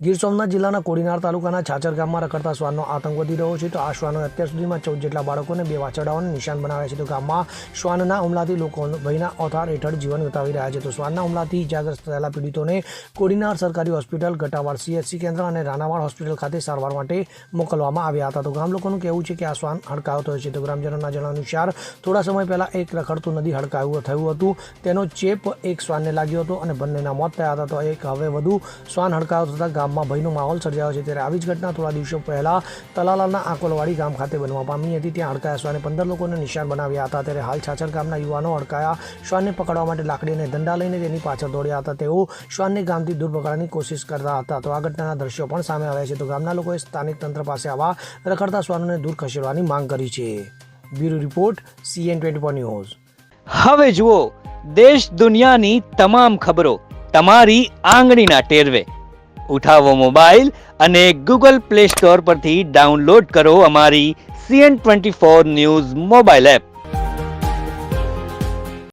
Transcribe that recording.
ગીર સોમનાથ જિલ્લાના કોડીનાર તાલુકાના છાછર ગામમાં રખડતા શ્વાનનો આતંક વધી રહ્યો છે. તો આ શ્વાનોએ અત્યાર સુધીમાં 14 જેટલા બાળકોને 2 વાછરડાઓને નિશાન બનાવ્યા છે. તો ગામમાં શ્વાનના હુમલાથી લોકો ભયના ઓથાર હેઠળ જીવન વિતાવી રહ્યા છે. તો શ્વાનના હુમલાથી ઇજાગ્રસ્ત થયેલા પીડિતોને કોડીનાર સરકારી હોસ્પિટલ, ગટાવાડ CHC કેન્દ્ર અને રાનાવાડ હોસ્પિટલ ખાતે સારવાર માટે મોકલવામાં આવ્યા હતા. તો ગામ લોકોનું કહેવું છે કે આ શ્વાન હડકાયો થયો છે. તો ગ્રામજનોના જણાવ્યા અનુસાર થોડા સમય પહેલા એક રખડતું નદી હડકાયું થયું હતું. તેનો ચેપ એક શ્વાનને લાગ્યો હતો અને બંનેના મોત થયા હતા. તો એક હવે વધુ શ્વાન હડકાયો થતાં ગામમાં ભયનો માહોલ સર્જાયો છે. ત્યારે આવી જ ઘટના થોડા દિવસો પહેલા તલાલાના આકોલવાડી ગામ ખાતે બનવા પામી હતી. ત્યાં હડકાયા શ્વાને 15 લોકોને નિશાન બનાવ્યા હતા. ત્યારે હાલ છાછર ગામના યુવાનો હડકાયા શ્વાનને પકડવા માટે લાકડી અને દંડા લઈને તેની પાછળ દોડ્યા હતા. તેઓ શ્વાનને ગામથી દૂર ભગાડવાની કોશિશ કરતા હતા. તો આ ઘટનાના દ્રશ્યો પણ સામે આવ્યા છે. તો ગામના લોકોએ સ્થાનિક તંત્ર પાસે આવા રખડતા શ્વાનોને દૂર ખસેડવાની માંગ કરી છે. Bureau report CN24 news. હવે જુઓ દેશ દુનિયાની તમામ ખબરો તમારી આંગળીના ટેરવે. ઉઠાવો મોબાઈલ અને Google Play Store પરથી ડાઉનલોડ કરો અમારી CN24 ન્યૂઝ મોબાઈલ એપ.